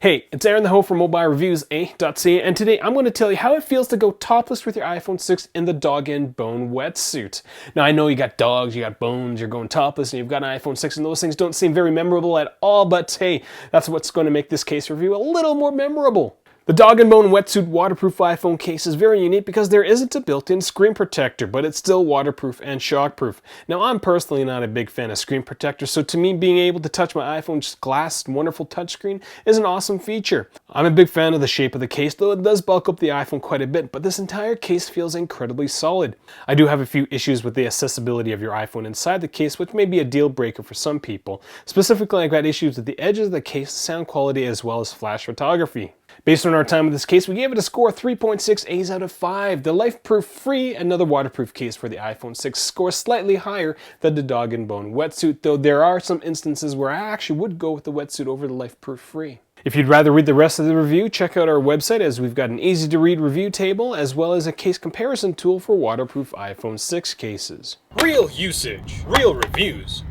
Hey, it's Aaron the Ho from Mobilereviews-eh.ca, and today I'm going to tell you how it feels to go topless with your iPhone 6 in the dog and bone wetsuit. Now I know you got dogs, you got bones, you're going topless, and you've got an iPhone 6, and those things don't seem very memorable at all, but hey, that's what's going to make this case review a little more memorable. The Dog and Bone Wetsuit waterproof iPhone case is very unique because there isn't a built-in screen protector, but it's still waterproof and shockproof. Now, I'm personally not a big fan of screen protectors, so to me, being able to touch my iPhone's glass wonderful touchscreen is an awesome feature. I'm a big fan of the shape of the case, though it does bulk up the iPhone quite a bit, but this entire case feels incredibly solid. I do have a few issues with the accessibility of your iPhone inside the case, which may be a deal breaker for some people. Specifically, I've got issues with the edges of the case, sound quality, as well as flash photography. Based on our time with this case, we gave it a score of 3.6 A's out of 5. The LifeProof Free, another waterproof case for the iPhone 6, scores slightly higher than the Dog and Bone Wetsuit, though there are some instances where I actually would go with the Wetsuit over the LifeProof Free. If you'd rather read the rest of the review, check out our website, as we've got an easy-to-read review table, as well as a case comparison tool for waterproof iPhone 6 cases. Real usage, real reviews.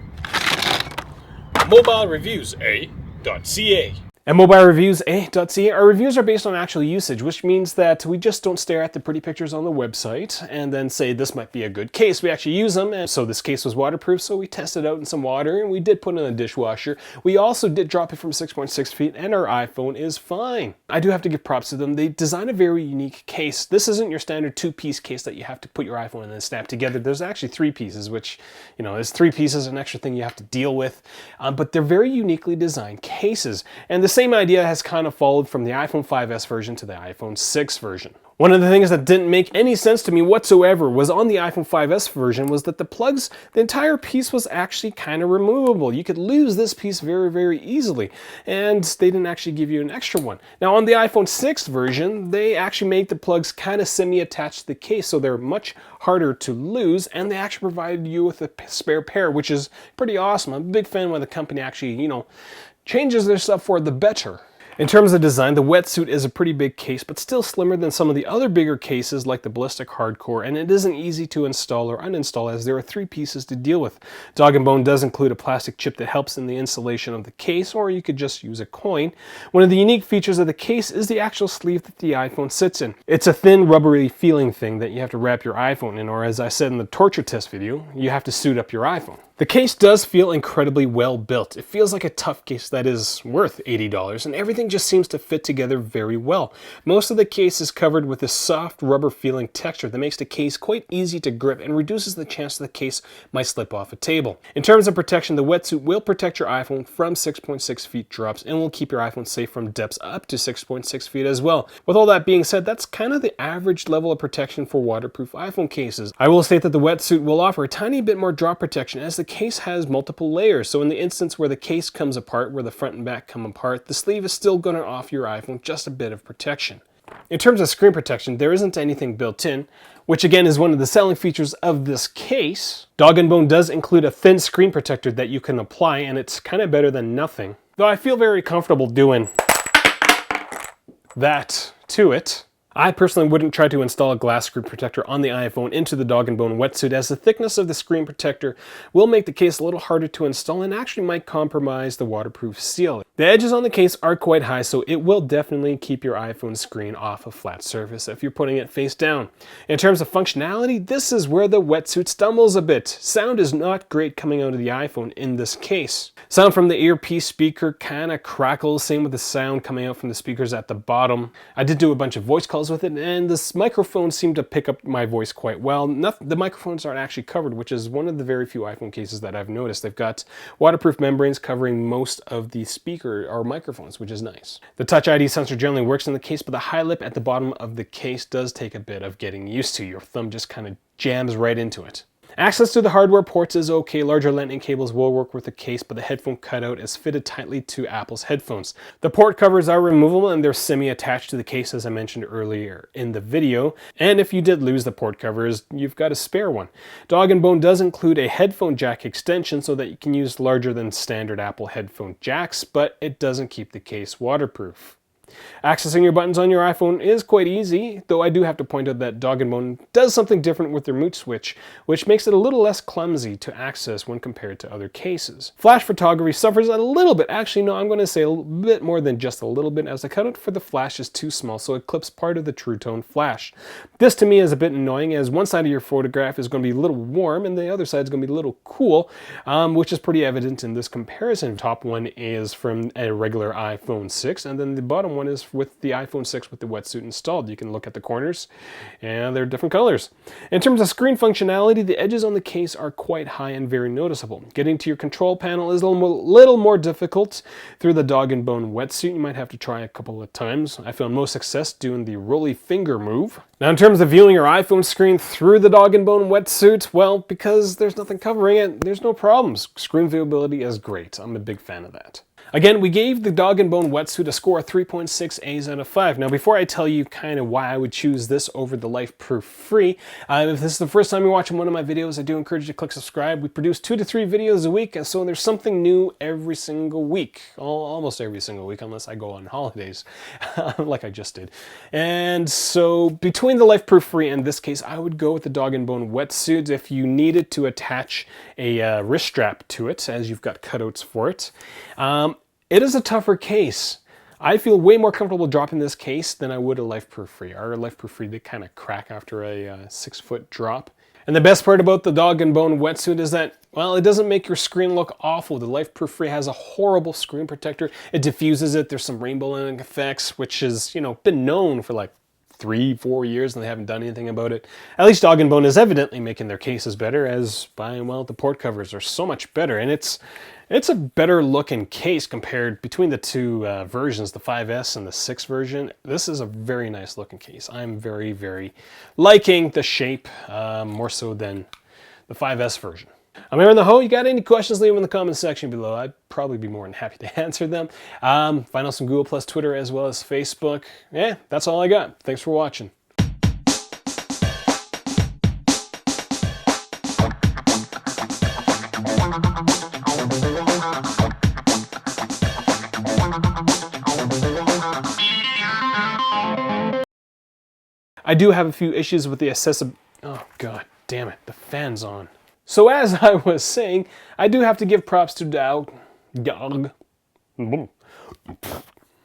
Mobilereviews-eh.ca. At Mobilereviews-eh.ca, our reviews are based on actual usage, which means that we just don't stare at the pretty pictures on the website and then say this might be a good case. We actually use them, and so this case was waterproof, so we tested it out in some water, and we did put it in a dishwasher. We also did drop it from 6.6 feet, and our iPhone is fine. I do have to give props to them. They designed a very unique case. This isn't your standard two-piece case that you have to put your iPhone in and snap together. There's actually three pieces, which, you know, is 3 pieces, an extra thing you have to deal with. But they're very uniquely designed cases, and the same idea has kind of followed from the iPhone 5S version to the iPhone 6 version. One of the things that didn't make any sense to me whatsoever was on the iPhone 5S version was that the plugs, the entire piece was actually kind of removable. You could lose this piece very, very easily, and they didn't actually give you an extra one. Now on the iPhone 6 version, they actually made the plugs kind of semi-attached to the case, so they're much harder to lose, and they actually provided you with a spare pair, which is pretty awesome. I'm a big fan when the company actually, you know, changes their stuff for the better. In terms of design, the Wetsuit is a pretty big case, but still slimmer than some of the other bigger cases like the Ballistic Hardcore, and it isn't easy to install or uninstall as there are 3 pieces to deal with. Dog and Bone does include a plastic chip that helps in the installation of the case, or you could just use a coin. One of the unique features of the case is the actual sleeve that the iPhone sits in. It's a thin, rubbery feeling thing that you have to wrap your iPhone in, or as I said in the torture test video, you have to suit up your iPhone. The case does feel incredibly well built. It feels like a tough case that is worth $80, and everything just seems to fit together very well. Most of the case is covered with a soft rubber feeling texture that makes the case quite easy to grip and reduces the chance that the case might slip off a table. In terms of protection, the Wetsuit will protect your iPhone from 6.6 feet drops and will keep your iPhone safe from depths up to 6.6 feet as well. With all that being said, that's kind of the average level of protection for waterproof iPhone cases. I will state that the Wetsuit will offer a tiny bit more drop protection as the case has multiple layers, so in the instance where the case comes apart, where the front and back come apart, the sleeve is still going to offer your iPhone just a bit of protection. In terms of screen protection, there isn't anything built in, which again is one of the selling features of this case. Dog and Bone does include a thin screen protector that you can apply, and it's kind of better than nothing. Though I feel very comfortable doing that to it. I personally wouldn't try to install a glass screen protector on the iPhone into the Dog and Bone Wetsuit, as the thickness of the screen protector will make the case a little harder to install and actually might compromise the waterproof seal. The edges on the case are quite high, so it will definitely keep your iPhone screen off a flat surface if you're putting it face down. In terms of functionality, this is where the Wetsuit stumbles a bit. Sound is not great coming out of the iPhone in this case. Sound from the earpiece speaker kind of crackles, same with the sound coming out from the speakers at the bottom. I did do a bunch of voice calls with it, and this microphone seemed to pick up my voice quite well. The microphones aren't actually covered, which is one of the very few iPhone cases that I've noticed. They've got waterproof membranes covering most of the speaker or microphones, which is nice. The Touch ID sensor generally works in the case, but the high lip at the bottom of the case does take a bit of getting used to. Your thumb just kind of jams right into it. Access to the hardware ports is okay. Larger lightning cables will work with the case, but the headphone cutout is fitted tightly to Apple's headphones. The port covers are removable and they're semi-attached to the case, as I mentioned earlier in the video. And if you did lose the port covers, you've got a spare one. Dog and Bone does include a headphone jack extension so that you can use larger than standard Apple headphone jacks, but it doesn't keep the case waterproof. Accessing your buttons on your iPhone is quite easy, though I do have to point out that Dog and Bone does something different with their mood switch, which makes it a little less clumsy to access when compared to other cases. Flash photography suffers a little bit. Actually, no, I'm going to say a bit more than just a little bit, as the cutout for the flash is too small, so it clips part of the True Tone flash. This to me is a bit annoying, as one side of your photograph is going to be a little warm and the other side is going to be a little cool, which is pretty evident in this comparison. The top one is from a regular iPhone 6, and then the bottom one is with the iPhone 6 with the wetsuit installed. You can look at the corners, and they're different colors. In terms of screen functionality, the edges on the case are quite high and very noticeable. Getting to your control panel is a little more difficult through the Dog and Bone wetsuit. You might have to try a couple of times. I found most success doing the rolly finger move. Now, in terms of viewing your iPhone screen through the Dog and Bone wetsuit, well, because there's nothing covering it, there's no problems. Screen viewability is great. I'm a big fan of that. Again, we gave the Dog and Bone wetsuit a score of 3.6 A's out of 5. Now, before I tell you kind of why I would choose this over the Life Proof Free, if this is the first time you're watching one of my videos, I do encourage you to click subscribe. We produce 2 to 3 videos a week, and so there's something new every single week. Almost every single week, unless I go on holidays, like I just did. And so, between the Life Proof Free and this case, I would go with the Dog and Bone wetsuit if you needed to attach a wrist strap to it, as you've got cutouts for it. It is a tougher case. I feel way more comfortable dropping this case than I would a Life Proof Free. Our Life Proof Free, they kind of crack after a 6-foot drop. And the best part about the Dog and Bone wetsuit is that, well, it doesn't make your screen look awful. The Life Proof Free has a horrible screen protector. It diffuses it. There's some rainbowing effects, which has, been known for like 3-4 years and they haven't done anything about it. At least Dog and Bone is evidently making their cases better, as the port covers are so much better, and it's a better looking case compared between the two versions, the 5S and the 6 version. This is a very nice looking case. I'm very, very liking the shape more so than the 5S version. I'm Aaron the Ho. You got any questions, leave them in the comment section below. I'd probably be more than happy to answer them. Find us on Google+, Twitter, as well as Facebook. Yeah, that's all I got. Thanks for watching. I do have a few issues with the accessibility. Oh, god damn it. The fan's on. So as I was saying, I do have to give props to Dog.